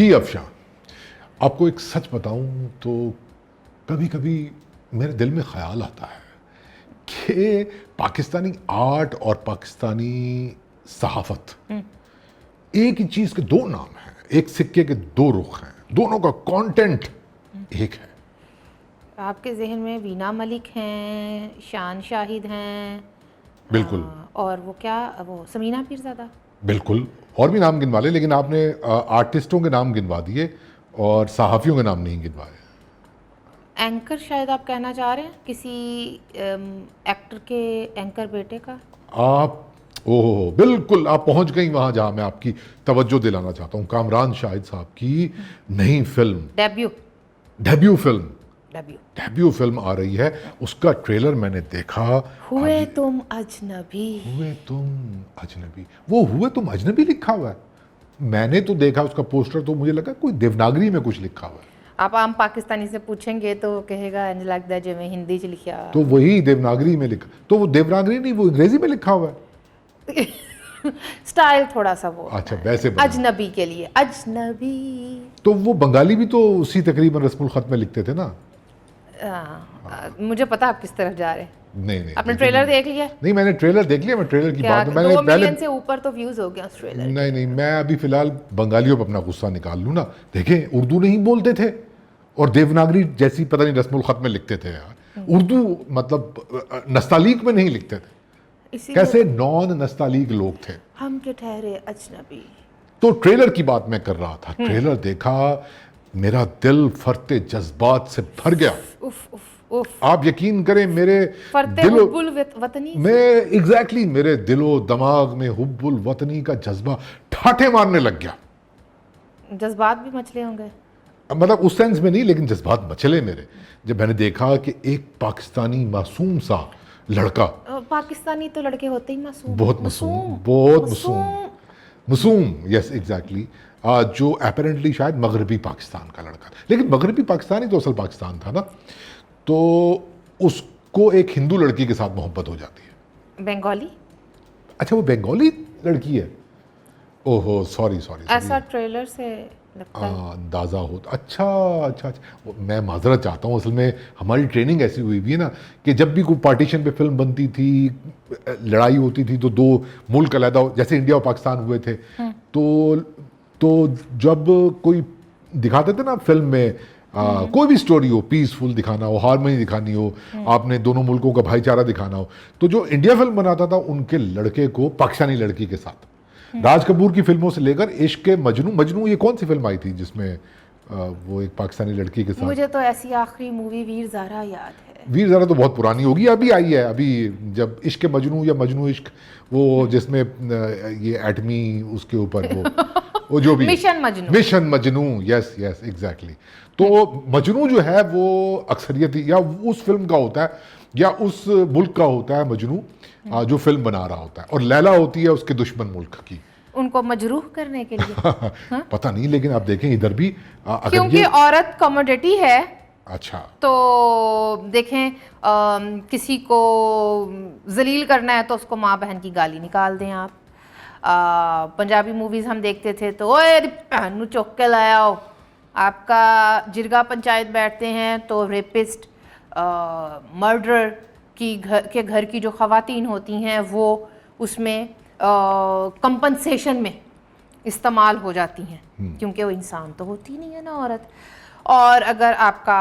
जी अफशान, आपको एक सच बताऊं तो कभी कभी मेरे दिल में ख्याल आता है कि पाकिस्तानी आर्ट और पाकिस्तानी सहाफत एक ही चीज के दो नाम हैं, एक सिक्के के दो रुख हैं, दोनों का कंटेंट एक है। आपके जहन में वीना मलिक हैं, शान शाहिद हैं, बिल्कुल और वो क्या, वो समीना पीरज़ादा। बिल्कुल, और भी नाम गिनवा ले, लेकिन आपने आर्टिस्टों के नाम गिनवा दिए और सहाफ़ियों के नाम नहीं गिनवाए। एंकर शायद आप कहना चाह रहे हैं, किसी एक्टर के एंकर बेटे का। आप ओहो बिल्कुल, आप पहुंच गई वहां जहां मैं आपकी तवज्जो दिलाना चाहता हूं। कामरान शाहिद साहब की नई film, debut debut film, debut debut film आ रही है। उसका ट्रेलर मैंने देखा। हुए तुम अजनबी। हुए तुम अजनबी, वो हुए तुम अजनबी लिखा हुआ है। मैंने तो देखा उसका पोस्टर, तो मुझे लगा कोई देवनागरी में कुछ लिखा हुआ है। आप आम पाकिस्तानी से पूछेंगे तो वो कहेगा इंज लगता है जिवें हिंदी च लिखा। तो वही देवनागरी में लिखा, तो वो देवनागरी नहीं, वो अंग्रेजी में लिखा हुआ है। स्टाइल थोड़ा सा वो अच्छा वैसे बना। अजनबी के लिए अजनबी। तो वो बंगाली भी तो उसी तकरीबन रस्मुल खत में लिखते थे ना। मुझे पता आप किस तरफ जा रहे हैं। नहीं आपने ट्रेलर देख लिया? नहीं, मैंने ट्रेलर देख लिया। मैं ट्रेलर की क्या बात मैंने 2 पहले मिलियन से ऊपर तो व्यूज हो गया उस ट्रेलर के। नहीं, मैं अभी फिलहाल बंगालियों पर अपना गुस्सा निकाल लूँ ना। देखें, उर्दू नहीं बोलते थे और देवनागरी जैसी पता नहीं रस्मुल खत में लिखते थे यार। उर्दू मतलब नस्तालीक में नहीं लिखते थे, कैसे नॉन नस्तालीक लोग थे। हम के ठहरे अजनबी। तो ट्रेलर की बात मैं कर रहा था। ट्रेलर देखा, मेरा दिल फरते जज्बात से भर गया। उफ उफ उफ। आप यकीन करें, मेरे फरते दिलो हुब्बुल वतनी मैं एग्जैक्टली मेरे दिलो दिमाग में हुब्बुल वतनी का जज्बा ठाठे मारने लग गया। जज्बात भी मचले होंगे, मतलब उस सेंस में नहीं, लेकिन जज्बात मचले मेरे जब मैंने देखा कि एक पाकिस्तानी मासूम सा लड़का, पाकिस्तानी तो लड़के होते ही मासूम, बहुत मासूम, बहुत मासूम, यस एग्जैक्टली, जो अपेरेंटली शायद मगरबी पाकिस्तान का लड़का, लेकिन मगरबी पाकिस्तान ही तो असल पाकिस्तान था ना। तो उसको एक हिंदू लड़की के साथ मोहब्बत हो जाती है। बंगाली? अच्छा, वो बंगाली लड़की है। ओहो सॉरी, ऐसा ट्रेलर से लगता है। अंदाज़ा होता। अच्छा, मैं माजरत चाहता हूँ। असल में हमारी ट्रेनिंग ऐसी हुई हुई है ना कि जब भी कोई पार्टीशन पे फिल्म बनती थी, लड़ाई होती थी, तो दो मुल्क अलहदा, जैसे इंडिया और पाकिस्तान हुए थे, तो जब कोई दिखाते थे ना फिल्म में, कोई भी स्टोरी हो, पीसफुल दिखाना हो, हारमोनी दिखानी हो, आपने दोनों मुल्कों का भाईचारा दिखाना हो, तो जो इंडिया फिल्म बनाता था उनके लड़के को पाकिस्तानी लड़की के साथ, राज कपूर की फिल्मों से लेकर इश्क के मजनू, ये कौन सी फिल्म आई थी जिसमें वो एक पाकिस्तानी लड़की के साथ? मुझे तो ऐसी आखिरी मूवी वीर ज़ारा याद है। वीर ज़ारा तो बहुत पुरानी होगी, अभी आई है, अभी जब इश्क के मजनू या मजनू इश्क, वो जिसमें ये एटमी उसके ऊपर वो जो भी मिशन मजनू, यस एग्जैक्टली। तो मजनू जो है वो अक्सरियती या उस फिल्म का होता है या उस मुल्क का होता है मजनू, जो फिल्म बना रहा होता है, और लैला होती है उसके दुश्मन मुल्क की, उनको मजरूह करने के लिए। पता नहीं, लेकिन आप देखें इधर भी क्योंकि औरत कमोडिटी है। अच्छा, तो देखें, किसी को जलील करना है तो उसको माँ बहन की गाली निकाल दें आप। पंजाबी मूवीज़ हम देखते थे तो ओए बहन नू चुक के लाया हो। आपका जिरगा पंचायत बैठते हैं तो रेपिस्ट, मर्डर के घर की जो ख़वातीन होती हैं वो उसमें कंपनसेशन में इस्तेमाल हो जाती हैं, क्योंकि वो इंसान तो होती नहीं है ना औरत। और अगर आपका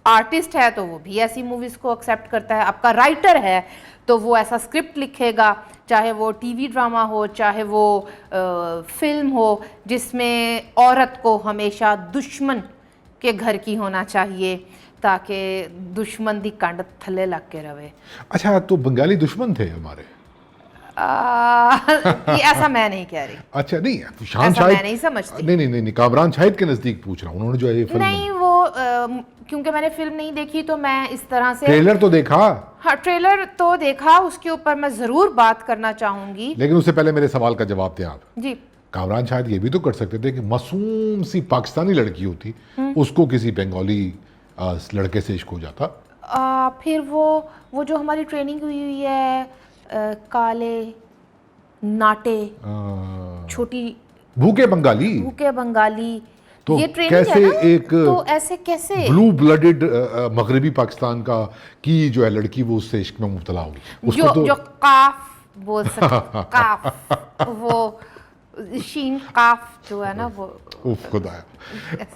आर्टिस्ट है तो वो भी ऐसी मूवीज़ को एक्सेप्ट करता है। आपका राइटर है तो वो ऐसा स्क्रिप्ट लिखेगा, चाहे वो टीवी ड्रामा हो, चाहे वो फिल्म हो, जिसमें औरत को हमेशा दुश्मन के घर की होना चाहिए ताकि दुश्मन दी कंड थले लग के रहे। अच्छा, तो बंगाली दुश्मन थे हमारे? ऐसा मैं नहीं कह रही। अच्छा नहीं, शान शाहिद मैं नहीं समझती। नहीं, कामरान शाहिद के नज़दीक पूछ रहा हूँ, उन्होंने जो है ये फिल्म नहीं, वो क्योंकि मैंने फिल्म नहीं देखी तो मैं इस तरह से। ट्रेलर तो देखा? हाँ, ट्रेलर तो देखा, उसके ऊपर मैं ज़रूर बात करना चाहूँगी, लेकिन उससे पहले मेरे सवाल का जवाब दें आप जी। कामरान शायद ये भी तो कर सकते थे कि मासूम सी पाकिस्तानी लड़की होती, उसको किसी बंगाली लड़के से इश्क हो जाता। फिर वो जो हमारी ट्रेनिंग हुई है, काले नाटे, छोटी भूखे बंगाली, तो ये ट्रेनिंग कैसे है ना, एक तो ऐसे कैसे ब्लू ब्लडेड मगरबी पाकिस्तान का की जो है लड़की वो उससे इश्क में मुब्तला होगी, उसको जो तो जो काफ बोल सकते, काफ वो शीन काफ जो है ना वो। उफ खुदाया।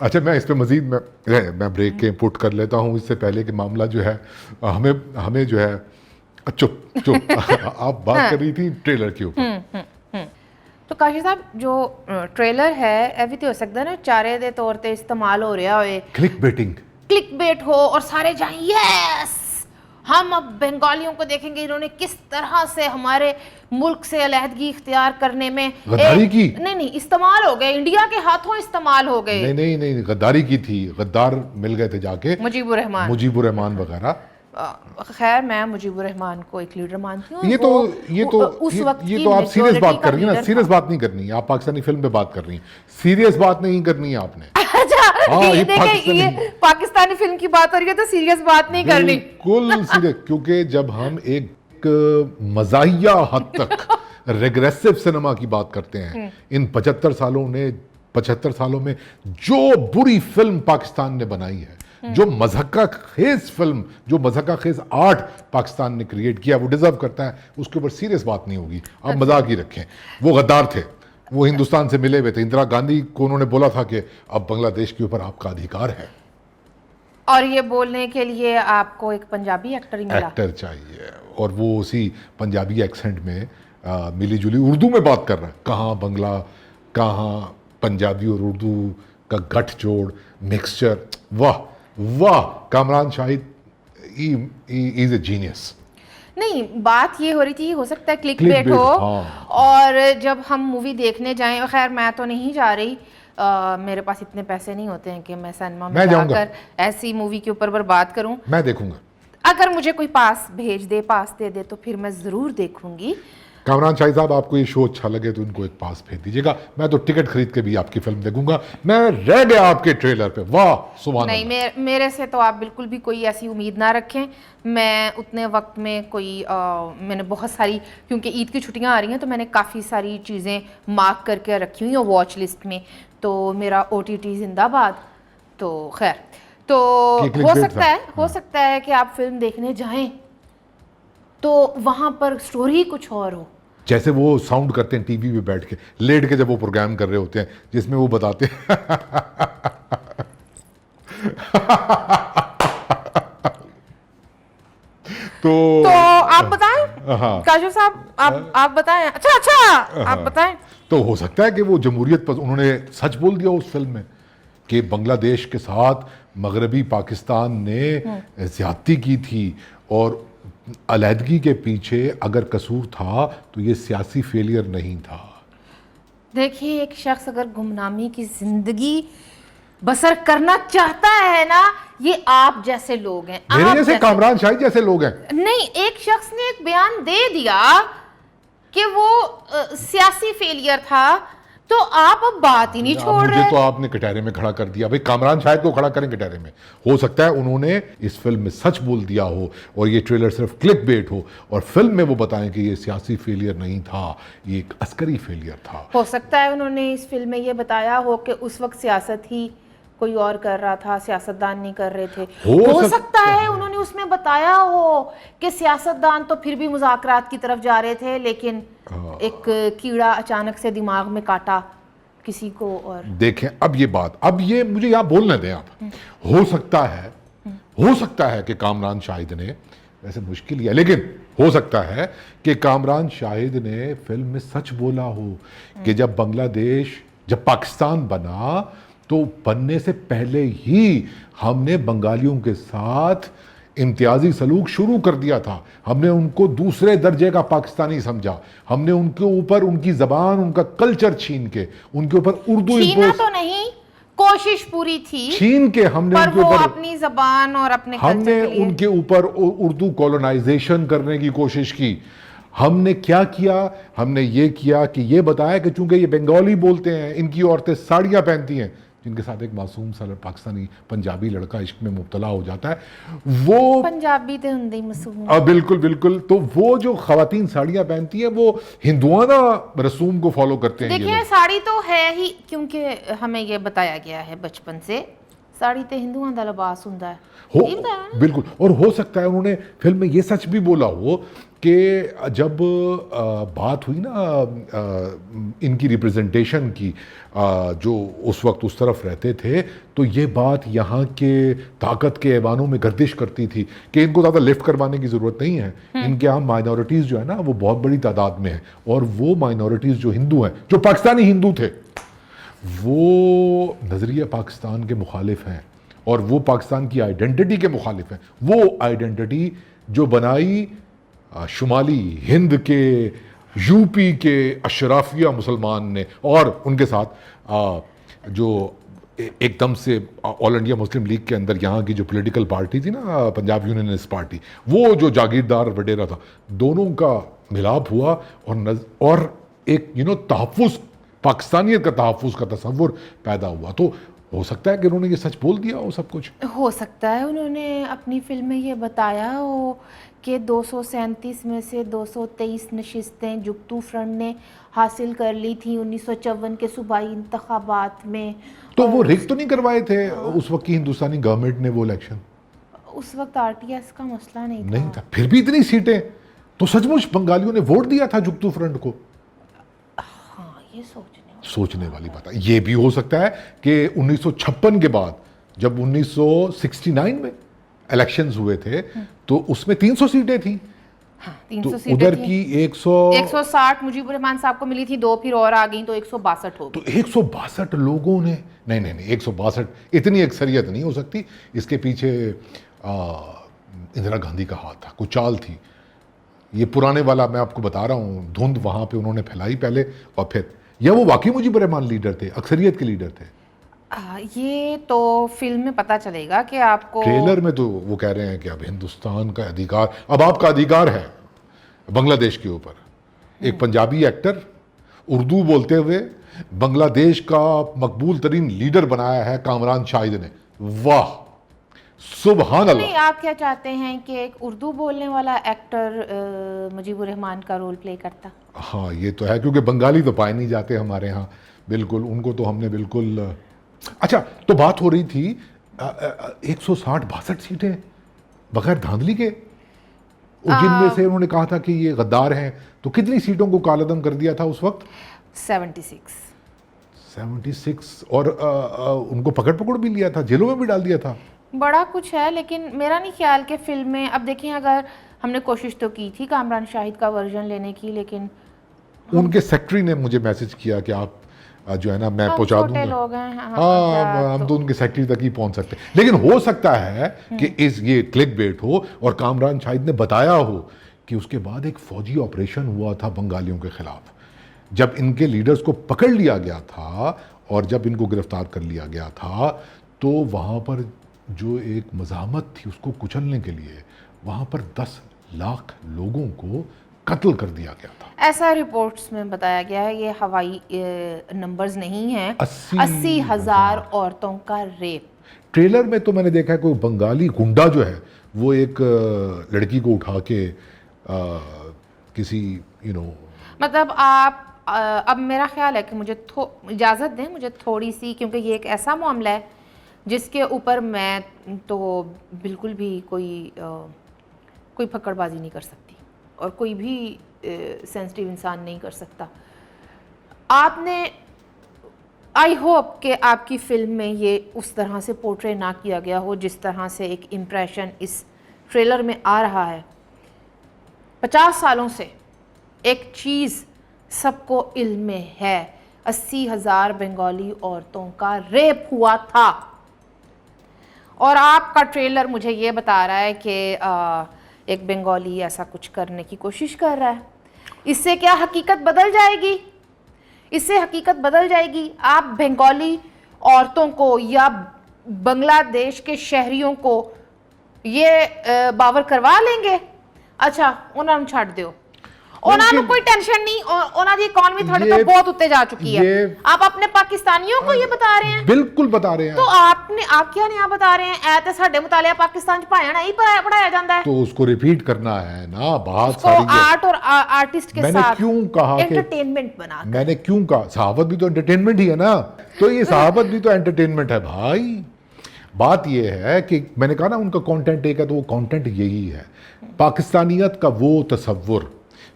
अच्छा, मैं इस पे मजीद मैं ब्रेक के पुट कर लेता हूँ इससे पहले कि मामला जो है हमें हमें जो है चुप चुप आप बात कर रही थी ट्रेलर के ऊपर। तो काशिफ साहब जो ट्रेलर है ਇਹ ਵੀ ਤੇ ਹੋ ਸਕਦਾ ਨਾ ਚਾਰੇ ਦੇ ਤੌਰ ਤੇ ਇਸਤੇਮਾਲ ਹੋ ਰਿਹਾ ਹੋਏ, क्लिक बेटिंग, क्लिक बेट हो और सारे जाएं यस हम अब बंगालियों को देखेंगे इन्होंने किस तरह से हमारे मुल्क से अलहदगी इख्तियार करने में गद्दारी की। नहीं इस्तेमाल हो गए, इंडिया के हाथों इस्तेमाल हो गए। नहीं गद्दारी की थी, गद्दार मिल गए थे जाके मुजीबुर रहमान वगैरह। खैर मैं मुजीबुर रहमान को एक लीडर मानती हूँ। ये तो आप सीरियस बात कर रही हैं ना, सीरियस बात नहीं करनी है, आप पाकिस्तानी फिल्म पे बात कर रही हैं, सीरियस बात नहीं करनी है आपने। अच्छा ये देखिए ये पाकिस्तानी फिल्म की बात हो रही है तो सीरियस बात नहीं करनी। बिल्कुल सीरियस, क्योंकि जब हम एक मज़ाहिया हद तक रेग्रेसिव सिनेमा की बात करते हैं, इन 75 सालों में जो बुरी फिल्म पाकिस्तान ने बनाई है, जो मज़हका खेज फिल्म, जो मज़हका खेज आर्ट पाकिस्तान ने क्रिएट किया, वो डिजर्व करता है, उसके ऊपर सीरियस बात नहीं होगी। आप मजाक ही रखें, वो गद्दार थे, वो हिंदुस्तान से मिले हुए थे, इंदिरा गांधी को उन्होंने बोला था कि अब बांग्लादेश के ऊपर आपका अधिकार है, और ये बोलने के लिए आपको एक पंजाबी एक्टर ही मिला। एक्टर चाहिए, और वो उसी पंजाबी एक्सेंट में मिली जुली उर्दू में बात कर रहा है। कहाँ बंगला, कहाँ पंजाबी और उर्दू का गठजोड़, मिक्सचर, वाह वाह। Kamran Shahid is a genius. नहीं बात ये हो रही थी, हो सकता है क्लिक Click बेट bait, हो, हाँ। और जब हम मूवी देखने जाएं, खैर मैं तो नहीं जा रही, मेरे पास इतने पैसे नहीं होते हैं कि मैं सिनेमा में जाकर ऐसी मूवी के ऊपर बात करूं। मैं देखूंगा, अगर मुझे कोई पास भेज दे, पास दे दे तो फिर मैं ज़रूर देखूंगी। कामरान शाहिद साहब, आपको ये शो अच्छा लगे तो इनको एक पास भेज दीजिएगा, मैं तो टिकट खरीद के भी आपकी फिल्म देखूंगा। मैं रह गया आपके ट्रेलर पे, वाह सुभान नहीं अल्लाह। मेरे से तो आप बिल्कुल भी कोई ऐसी उम्मीद ना रखें। मैं उतने वक्त में कोई मैंने बहुत सारी, क्योंकि ईद की छुट्टियां आ रही हैं तो मैंने काफ़ी सारी चीज़ें मार्क करके रखी हुई हैं वॉच लिस्ट में, तो मेरा OTT जिंदाबाद। तो खैर, तो हो सकता है कि आप फिल्म देखने जाएं तो वहां पर स्टोरी कुछ और हो। जैसे वो साउंड करते हैं टीवी पे बैठ के, लेट के, जब वो प्रोग्राम कर रहे होते हैं जिसमें वो बताते हैं तो आप बताएं। हाँ। काशिफ साहब आप बताएं। अच्छा आप बताएं। तो हो सकता है कि वो जमहूरियत पर उन्होंने सच बोल दिया उस फिल्म में कि बांग्लादेश के साथ मगरबी पाकिस्तान ने ज्यादती की थी, और अलहदगी के पीछे अगर कसूर था तो ये सियासी फेलियर नहीं था। देखिए, एक शख्स अगर गुमनामी की जिंदगी बसर करना चाहता है ना, ये आप जैसे लोग हैं, मेरे जैसे कामरान शाहिद जैसे लोग हैं। नहीं, एक शख्स ने एक बयान दे दिया कि वो सियासी फेलियर था, तो आप अब बात ही नहीं छोड़ रहे। मुझे तो आपने कटहरे में खड़ा कर दिया। भाई कामरान शाहिद को खड़ा करें कटहरे में, हो सकता है उन्होंने इस फिल्म में सच बोल दिया हो और ये ट्रेलर सिर्फ क्लिक बेट हो, और फिल्म में वो बताएं कि ये सियासी फेलियर नहीं था, ये एक अस्करी फेलियर था। हो सकता है उन्होंने इस फिल्म में ये बताया हो कि उस वक्त सियासत ही कोई और कर रहा था, सियासतदान नहीं कर रहे थे। हो सकता है उन्होंने उसमें बताया हो कि सियासतदान तो फिर भी मुज़ाकरात की तरफ जा रहे थे, लेकिन एक कीड़ा अचानक से दिमाग में काटा किसी को। और देखें, अब ये बात, अब ये मुझे यहाँ बोलने दें आप। हो सकता है कि कामरान शाहिद ने, वैसे मुश्किल ही है, लेकिन हो सकता है कि कामरान शाहिद ने फिल्म में सच बोला हो कि जब पाकिस्तान बना तो बनने से पहले ही हमने बंगालियों के साथ इम्तियाजी सलूक शुरू कर दिया था, हमने उनको दूसरे दर्जे का पाकिस्तानी समझा, हमने उनके ऊपर उनकी जबान, उनका कल्चर छीन के उनके ऊपर उर्दू छीना तो नहीं, कोशिश पूरी थी छीन के हमने पर उनके वो ऊपर अपनी जबान और अपने हमने उनके ऊपर उर्दू कॉलोनाइजेशन करने की कोशिश की। हमने क्या किया? हमने ये किया कि ये बताया कि चूंकि ये बंगाली बोलते हैं, इनकी औरतें साड़ियां पहनती हैं, जिनके साथ एक मासूम सा पाकिस्तानी पंजाबी लड़का इश्क में मुब्तला हो जाता है, वो पंजाबी तो हुंदे ही मासूम। बिल्कुल बिल्कुल। तो वो जो खवातीन साड़ियाँ पहनती हैं वो हिंदुआना रसूम को फॉलो करते हैं। देखिए साड़ी तो है ही, क्योंकि हमें ये बताया गया है बचपन से साड़ी तो हिंदुओं का लिबास होता है। हो बिल्कुल। और हो सकता है उन्होंने फिल्म में ये सच भी बोला हो कि जब बात हुई ना इनकी रिप्रेजेंटेशन की, जो उस वक्त उस तरफ रहते थे, तो ये बात यहाँ के ताकत के ऐवानों में गर्दिश करती थी कि इनको ज़्यादा लिफ्ट करवाने की ज़रूरत नहीं है। इनके यहाँ माइनॉरिटीज़ जो है ना वो बहुत बड़ी तादाद में है, और वो माइनॉरिटीज़ जो हिंदू हैं, जो पाकिस्तानी हिंदू थे, वो नज़रिया पाकिस्तान के मुखालिफ हैं और वो पाकिस्तान की आइडेंटिटी के मुखालिफ हैं। वो आइडेंटिटी जो बनाई शुमाली हिंद के, यूपी के अशराफिया मुसलमान ने, और उनके साथ जो एकदम से ऑल इंडिया मुस्लिम लीग के अंदर यहाँ की जो पॉलिटिकल पार्टी थी ना, पंजाब यूनियनिस्ट पार्टी, वो जो जागीरदार वडेरा था, दोनों का मिलाप हुआ और एक तहफ़्फ़ुज़, पाकिस्तानियत का तहफ़्फ़ुज़ का तसव्वुर पैदा हुआ। तो हो सकता है कि उन्होंने ये सच बोल दिया हो सब कुछ। हो सकता है उन्होंने अपनी फिल्म में ये बताया हो कि 237 में से 223 नशिस्तें जुगतू फ्रंट ने हासिल कर ली थी 1954 के सूबाई इंतखाबात में। तो वो रिग तो नहीं करवाए थे उस वक्त की हिंदुस्तानी गवर्नमेंट ने वो इलेक्शन? उस वक्त आरटीएस का मसला नहीं था। फिर भी इतनी सीटें, तो सचमुच बंगालियों ने वोट दिया था जुगतू फ्रंट को। हाँ, ये सोचने वाली बात है। ये भी हो सकता है कि 1956 के बाद जब 1969 में इलेक्शंस हुए थे तो उसमें 300 सीटें थी। हाँ, 300 तो सीटें उधर थी। की 160 मुजीबुर रहमान साहब को मिली थी, 2 फिर और आ गई तो 162 हो गई। तो 162 लोगों ने, नहीं 162 इतनी अक्सरियत नहीं हो सकती। इसके पीछे इंदिरा गांधी का हाथ था, कुछ चाल थी। ये पुराने वाला मैं आपको बता रहा हूँ, धुंध वहाँ पे उन्होंने फैलाई पहले, और फिर या वो वाकई मुजीबुर रहमान लीडर थे, अक्सरियत के लीडर थे। ये तो फिल्म में पता चलेगा कि आपको। ट्रेलर में तो वो कह रहे हैं कि अब हिंदुस्तान का अधिकार, अब आपका अधिकार है बांग्लादेश के ऊपर। एक पंजाबी एक्टर उर्दू बोलते हुए बांग्लादेश का मकबूल तरीन लीडर बनाया है कामरान शाहिद ने। वाह, सुबहान अल्लाह। नहीं, आप क्या चाहते हैं कि एक उर्दू बोलने वाला एक्टर मुजीबुर रहमान का रोल प्ले करता? हाँ, ये तो है, क्योंकि बंगाली तो पाए नहीं जाते हमारे यहाँ, बिल्कुल। उनको तो हमने बिल्कुल। अच्छा, तो बात हो रही थी 162 सीटें बगैर धांधली के, जिनमें से उन्होंने कहा था कि ये गद्दार हैं। तो कितनी सीटों को कालअदम कर दिया था उस वक्त? 76। और उनको पकड़ भी लिया था, जेलों में भी डाल दिया था। बड़ा कुछ है, लेकिन मेरा नहीं ख्याल कि फिल्म में, अब देखिए, अगर हमने कोशिश तो की थी कामरान शाहिद का वर्जन लेने की, लेकिन उनके सेक्रेटरी ने मुझे मैसेज किया कि आप जो है ना, मैं पहुंचा दूंगा। लोग हैं। हाँ, हम तो उनके सेक्रेटरी तक ही पहुंच सकते हैं। लेकिन हो सकता है कि ये क्लिक बेट हो और कामरान शाहिद ने बताया हो कि उसके बाद एक फौजी ऑपरेशन हुआ था बंगालियों के खिलाफ, जब इनके लीडर्स को पकड़ लिया गया था और जब इनको गिरफ्तार कर लिया गया था, तो वहाँ पर जो एक मज़ाहमत थी उसको कुचलने के लिए वहाँ पर 10 लाख लोगों को कत्ल कर दिया गया था। ऐसा रिपोर्ट्स में बताया गया है। ये हवाई नंबर्स नहीं हैं। 80,000 औरतों का रेप। ट्रेलर में तो मैंने देखा है कोई बंगाली गुंडा जो है वो एक लड़की को उठा के किसी मतलब आप अब मेरा ख्याल है कि मुझे इजाज़त दें, मुझे थोड़ी सी, क्योंकि ये एक ऐसा मामला है जिसके ऊपर मैं तो बिल्कुल भी कोई फक्कड़बाजी नहीं कर सकती और कोई भी सेंसिटिव इंसान नहीं कर सकता। आपने, आई होप कि आपकी फिल्म में ये उस तरह से पोर्ट्रे ना किया गया हो जिस तरह से एक इम्प्रेशन इस ट्रेलर में आ रहा है। 50 सालों से एक चीज़ सबको इल्म में है, 80,000 बंगाली औरतों का रेप हुआ था, और आपका ट्रेलर मुझे ये बता रहा है कि एक बंगाली ऐसा कुछ करने की कोशिश कर रहा है। इससे क्या हकीकत बदल जाएगी? इससे हकीकत बदल जाएगी। आप बंगाली औरतों को या बांग्लादेश के शहरियों को ये बावर करवा लेंगे? अच्छा, उन्होंने छाड़ दो। ਉਹਨਾਂ ਨੂੰ ਕੋਈ टेंशन नहीं, ਉਹਨਾਂ ਦੀ ਇਕਨੋਮੀ ਤੁਹਾਡੇ ਤੋਂ ਬਹੁਤ ਉੱਤੇ ਜਾ चुकी है। आप अपने पाकिस्तानियों को ये बता रहे हैं? बिल्कुल बता रहे हैं। तो आप क्या नहीं बता रहे हैं? ऐ ते साडे मुतालिया पाकिस्तान च भाया नहीं पढ़ाया जाता है, तो उसको रिपीट करना है ना, बात उसको सारी आर्ट और आर्टिस्ट के मैंने साथ क्यों कहा कि एंटरटेनमेंट बना, मैंने क्यों कहा सहावत भी तो एंटरटेनमेंट ही है ना, तो ये सहावत भी तो एंटरटेनमेंट है भाई। बात ये है कि मैंने कहा ना उनका कंटेंट एक है, तो वो कंटेंट यही है, पाकिस्तानियत का वो तसव्वुर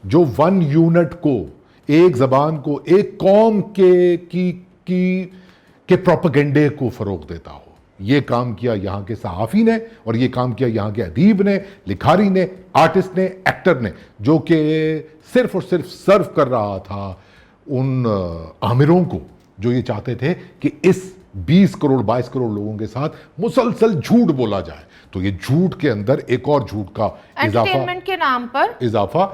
जो वन यूनिट को, एक जबान को, एक कौम के प्रोपेगेंडे को फरोग देता हो। ये काम किया यहाँ के सहाफ़ी ने, और ये काम किया यहाँ के अदीब ने, लिखारी ने, आर्टिस्ट ने, एक्टर ने, जो कि सिर्फ और सिर्फ सर्व कर रहा था उन आमिरों को जो ये चाहते थे कि इस 20 करोड़ 22 करोड़ लोगों के साथ मुसलसल झूठ बोला जाए। तो ये झूठ के अंदर एक और झूठ का एंटरटेनमेंट के नाम पर इजाफा।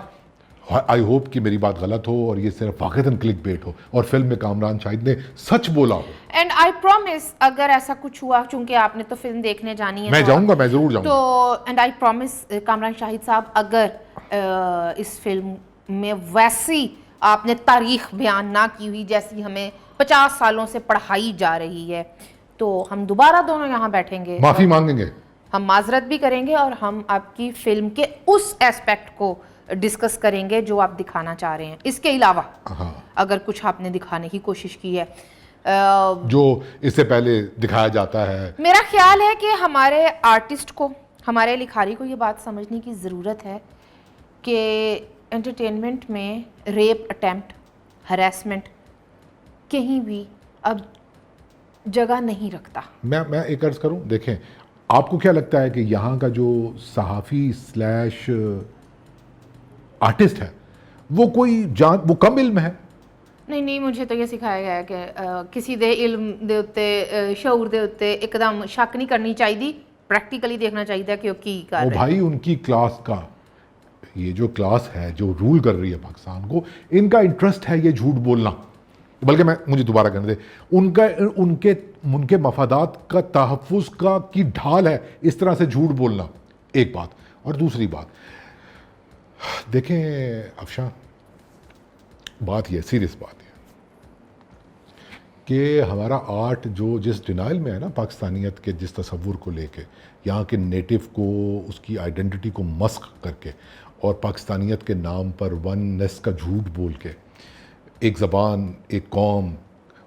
आई होप कि मेरी बात गलत हो और ये सिर्फ वाक़तन क्लिक बेट हो और फिल्म में कामरान शाहिद ने सच बोला हो। एंड आई प्रॉमिस, अगर ऐसा कुछ हुआ, चूंकि आपने तो फिल्म देखने जानी है, मैं जाऊंगा, मैं जरूर जाऊंगा। तो and I promise Kamran Shahid साहब, अगर इस फिल्म में वैसी आपने तारीख बयान ना की हुई जैसी हमें 50 सालों से पढ़ाई जा रही है, तो हम दोबारा दोनों यहाँ बैठेंगे, माफी मांगेंगे, हम माजरत भी करेंगे और हम आपकी फिल्म के उस एस्पेक्ट को डिस्कस करेंगे जो आप दिखाना चाह रहे हैं। इसके अलावा अगर कुछ आपने दिखाने की कोशिश की है जो इससे पहले दिखाया जाता है, मेरा ख्याल है कि हमारे आर्टिस्ट को, हमारे लिखारी को ये बात समझने की ज़रूरत है कि एंटरटेनमेंट में रेप अटेम्प्ट, हरासमेंट कहीं भी अब जगह नहीं रखता। मैं एक अर्ज करूं, देखें आपको क्या लगता है कि यहाँ का जो सहाफ़ी स्लैश आर्टिस्ट है वो कोई वो कम इल्म है? नहीं, मुझे तो ये सिखाया गया है कि किसी दे इल्म दे उत्ते, शऊर दे उत्ते एकदम शक नहीं करनी चाहिए, प्रैक्टिकली देखना चाहिए कि की कर रहे हैं। भाई उनकी क्लास का, ये जो क्लास है जो रूल कर रही है पाकिस्तान को, इनका इंटरेस्ट है ये झूठ बोलना, बल्कि मुझे दोबारा कहने दे, उनके मफादात का तहफ़्फ़ुज़ का की ढाल है इस तरह से झूठ बोलना, एक बात। और दूसरी बात, देखें अफशान, बात ये सीरियस बात है कि हमारा आर्ट जो जिस डिनाइल में है ना पाकिस्तानियत के, जिस तसव्वुर को लेके, यहाँ के नेटिव को, उसकी आइडेंटिटी को मस्क करके और पाकिस्तानियत के नाम पर वननेस का झूठ बोल के एक ज़बान, एक कौम,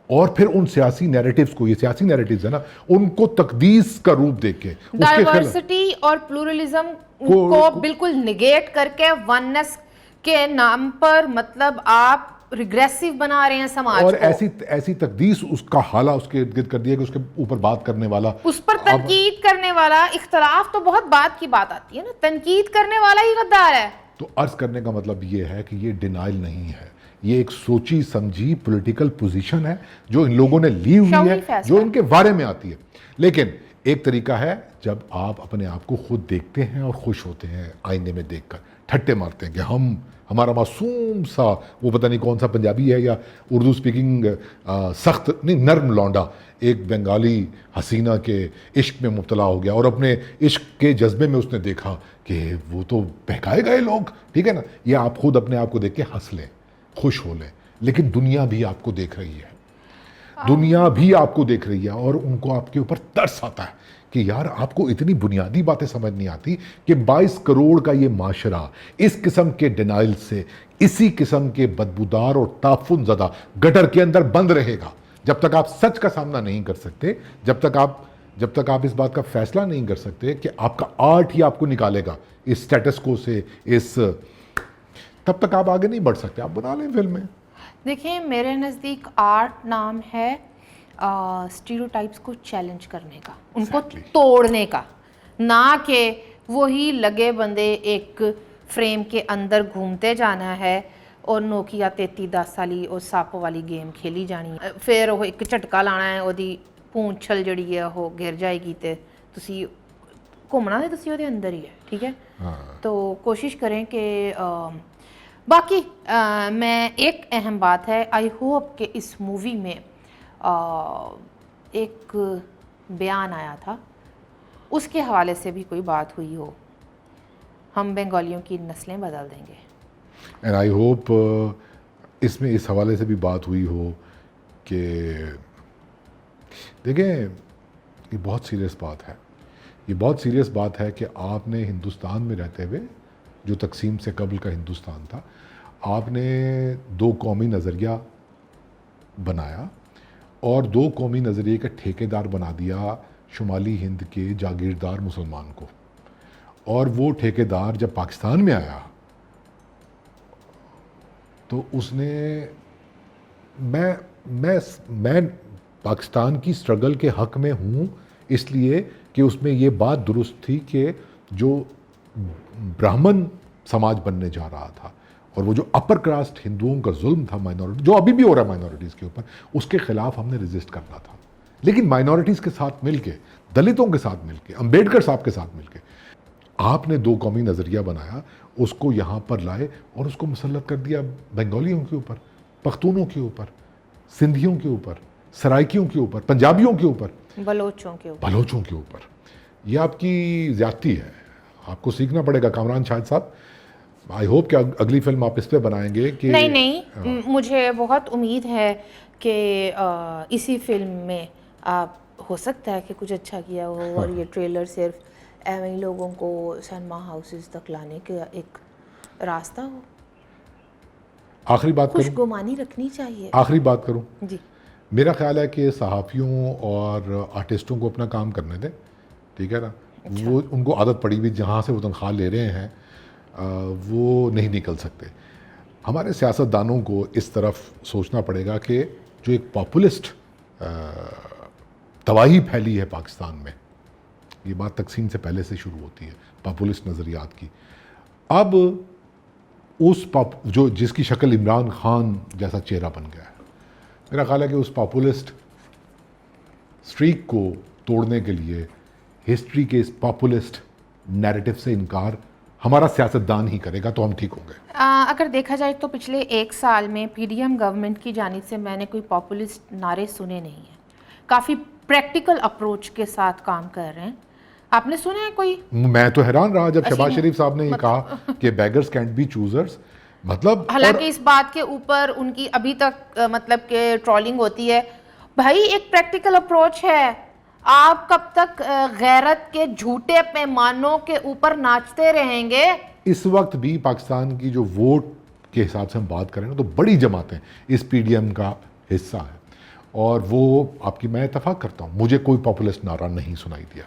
और फिर उन सियासी नैरेटिव्स को, ये सियासी नैरेटिव्स है ना, उनको तकदीस का रूप देके, डाइवर्सिटी और प्लूरलिज्म को बिल्कुल निगेट करके वननेस के नाम पर, मतलब आप रिग्रेसिव बना रहे हैं समाज और को। ऐसी तकदीस उसका हाला उसके इर्द गिर्द कर दिया कि उसके ऊपर बात करने वाला, उस पर तनकीद करने वाला, इख्तलाफ तो बहुत बात की बात आती है ना, तनकीद करने वाला ही गद्दार है। तो अर्ज करने का मतलब ये है कि ये डिनाइल नहीं है, ये एक सोची समझी पॉलिटिकल पोजीशन है जो इन लोगों ने ली हुई है, जो इनके बारे में आती है। लेकिन एक तरीका है जब आप अपने आप को खुद देखते हैं और खुश होते हैं आईने में देखकर, ठट्टे मारते हैं कि हमारा मासूम सा, वो पता नहीं कौन सा पंजाबी है या उर्दू स्पीकिंग सख्त नहीं, नर्म लौंडा एक बंगाली हसीना के इश्क में मुब्तला हो गया और अपने इश्क के जज्बे में उसने देखा कि वो तो बहकाए गए लोग, ठीक है ना। ये आप खुद अपने आप को देख के हंस लें, खुश हो लें, लेकिन दुनिया भी आपको देख रही है, दुनिया भी आपको देख रही है और उनको आपके ऊपर तरस आता है कि यार आपको इतनी बुनियादी बातें समझ नहीं आती कि 22 करोड़ का ये माशरा इस किस्म के डिनाइल से, इसी किस्म के बदबूदार और ताफुन ज़दा गटर के अंदर बंद रहेगा जब तक आप सच का सामना नहीं कर सकते, जब तक आप इस बात का फैसला नहीं कर सकते कि आपका आर्ट ही आपको निकालेगा इस स्टेटस को से, तब तक आप आगे नहीं बढ़ सकते। आप बना लें फिल्में। देखिए, मेरे नज़दीक आर्ट नाम है स्टीरियोटाइप्स को चैलेंज करने का, उनको तोड़ने का, ना कि वही लगे बंदे एक फ्रेम के अंदर घूमते जाना है और नोकिया 3310 वाली और सप वाली गेम खेली जानी है, फिर वो एक झटका लाना है, ਉਹਦੀ पूंछल जड़ी है वो गिर जाएगी तो तुसी घूमना है, तुसी ਉਹਦੇ अंदर ही है, ठीक है। तो कोशिश करें कि बाकी मैं एक अहम बात है, आई होप कि इस मूवी में एक बयान आया था, उसके हवाले से भी कोई बात हुई हो। हम बंगालियों की नस्लें बदल देंगे। एंड आई होप इसमें इस हवाले से भी बात हुई हो कि देखें, ये बहुत सीरियस बात है, ये बहुत सीरियस बात है कि आपने हिंदुस्तान में रहते हुए, जो तकसीम से कबल का हिंदुस्तान था, आपने दो कौमी नज़रिया बनाया और दो कौमी नज़रिए का ठेकेदार बना दिया शुमाली हिंद के जागीरदार मुसलमान को। और वो ठेकेदार जब पाकिस्तान में आया तो उसने मैं पाकिस्तान की स्ट्रगल के हक़ में हूँ, इसलिए कि उसमें ये बात दुरुस्त थी कि जो ब्राह्मण समाज बनने जा रहा था और वो जो अपर कास्ट हिंदुओं का जुल्म था माइनॉरिटी, जो अभी भी हो रहा है माइनॉरिटीज़ के ऊपर, उसके ख़िलाफ़ हमने रेजिस्ट करना था। लेकिन माइनॉरिटीज़ के साथ मिलके, दलितों के साथ मिलके, अंबेडकर साहब के साथ मिलके आपने दो कौमी नज़रिया बनाया, उसको यहाँ पर लाए और उसको मुसल्लत कर दिया बंगालियों के ऊपर, पख्तूनों के ऊपर, सिंधियों के ऊपर, सराइकियों के ऊपर, पंजाबियों के ऊपर, बलोचों के ऊपर। ये आपकी ज़्यादती है, आपको सीखना पड़ेगा कामरान शाहिद साहब। आई होप कि अगली फिल्म आप इस पर बनाएंगे कि नहीं, मुझे बहुत उम्मीद है कि इसी फिल्म में आप हो सकता है कि कुछ अच्छा किया हो और ये ट्रेलर सिर्फ एवं लोगों को सिनेमा हाउसेस तक लाने का एक रास्ता हो। आखिरी बात करूं, खुशगुमानी रखनी चाहिए। आखिरी बात करूं जी, मेरा ख्याल है कि सहाफ़ियों और आर्टिस्टों को अपना काम करने दें, ठीक है ना। अच्छा। वो उनको आदत पड़ी हुई, जहाँ से वो तनख्वाह ले रहे हैं वो नहीं निकल सकते। हमारे सियासतदानों को इस तरफ सोचना पड़ेगा कि जो एक पॉपुलिस्ट तबाही फैली है पाकिस्तान में, ये बात तकसीम से पहले से शुरू होती है, पॉपुलिस्ट नज़रियात की। अब उस जो जिसकी शक्ल इमरान खान जैसा चेहरा बन गया है, मेरा ख्याल है कि उस पॉपुलिस्ट स्ट्रीक को तोड़ने के लिए हिस्ट्री के इस पॉपुलिस्ट नैरेटिव से इनकार हमारा सियासतदान ही करेगा, तो हम ठीक होंगे। अगर देखा जाए तो पिछले एक साल में पीडीएम गवर्नमेंट की जानिब से मैंने कोई पॉपुलिस्ट नारे सुने नहीं हैं। काफ़ी प्रैक्टिकल अप्रोच के साथ काम कर रहे हैं। आपने सुना है कोई? मैं तो हैरान रहा जब शहबाज शरीफ साहब ने ये कहा कि बेगर्स कैंट बी चूजर्स, मतलब हालांकि इस बात के ऊपर उनकी अभी तक मतलब के ट्रोलिंग होती है। भाई एक प्रैक्टिकल अप्रोच है, आप कब तक गैरत के झूठे पैमानों के ऊपर नाचते रहेंगे? इस वक्त भी पाकिस्तान की जो वोट के हिसाब से हम बात करें ना, तो बड़ी जमातें इस पीडीएम का हिस्सा है और वो आपकी, मैं इत्तफाक करता हूँ, मुझे कोई पॉपुलिस्ट नारा नहीं सुनाई दिया।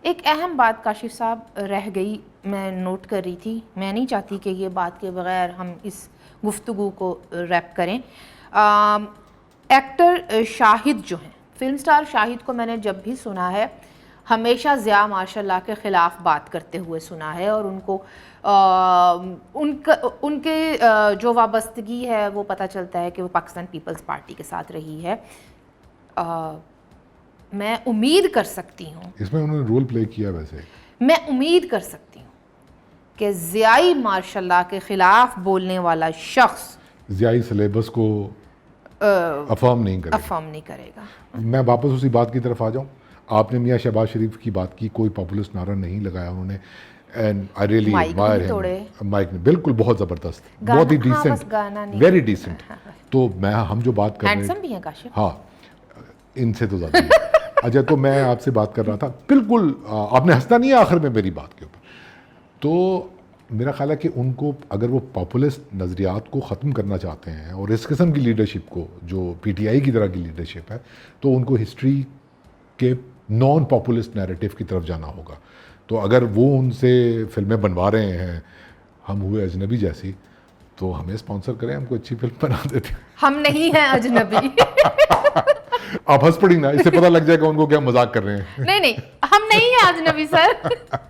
एक अहम बात काशिफ साहब रह गई, मैं नोट कर रही थी, मैं नहीं चाहती कि ये बात के बगैर हम इस गुफ्तगू को रैप करें। एक्टर शाहिद जो हैं, फिल्म स्टार शाहिद को मैंने जब भी सुना है हमेशा ज़िया माशाल्लाह के ख़िलाफ़ बात करते हुए सुना है और उनको उनके जो वाबस्तगी है वो पता चलता है कि वो पाकिस्तान पीपल्स पार्टी के साथ रही है। मैं उम्मीद कर सकती हूँ, इसमें उन्होंने रोल प्ले किया, वैसे मैं उम्मीद कर सकती हूँ कि ज़ियाई माशाल्लाह के ख़िलाफ़ बोलने वाला शख्स ज़ियाई सिलेबस को अफर्म नहीं करेगा। मैं वापस उसी बात की तरफ आ जाऊँ, आपने मियाँ शहबाज शरीफ की बात की, कोई पॉपुलिस्ट नारा नहीं लगाया उन्होंने, and I really admire him. Mike ने बिल्कुल बहुत ज़बरदस्त, बहुत ही डिसेंट, वेरी डिसेंट। तो हम जो बात कर रहे हैं, हैंडसम भी हैं काशिफ। हाँ, इनसे तो ज़्यादा। अच्छा, तो मैं आपसे बात कर रहा था, बिल्कुल आपने हंसना नहीं है आखिर में मेरी बात के ऊपर। तो मेरा ख्याल है कि उनको, अगर वो पॉपुलिस्ट नज़रियात को ख़त्म करना चाहते हैं और इस किस्म की लीडरशिप को, जो पीटीआई की तरह की लीडरशिप है, तो उनको हिस्ट्री के नॉन पॉपुलिस्ट नैरेटिव की तरफ जाना होगा। तो अगर वो उनसे फिल्में बनवा रहे हैं हम हुए अजनबी जैसी, तो हमें स्पॉन्सर करें, हमको अच्छी फिल्म बना देते हैं। हम नहीं हैं अजनबी। आप हंस पड़ी ना, इससे पता लग जाएगा उनको कि हम मजाक कर रहे हैं। नहीं, हम नहीं हैं अजनबी सर।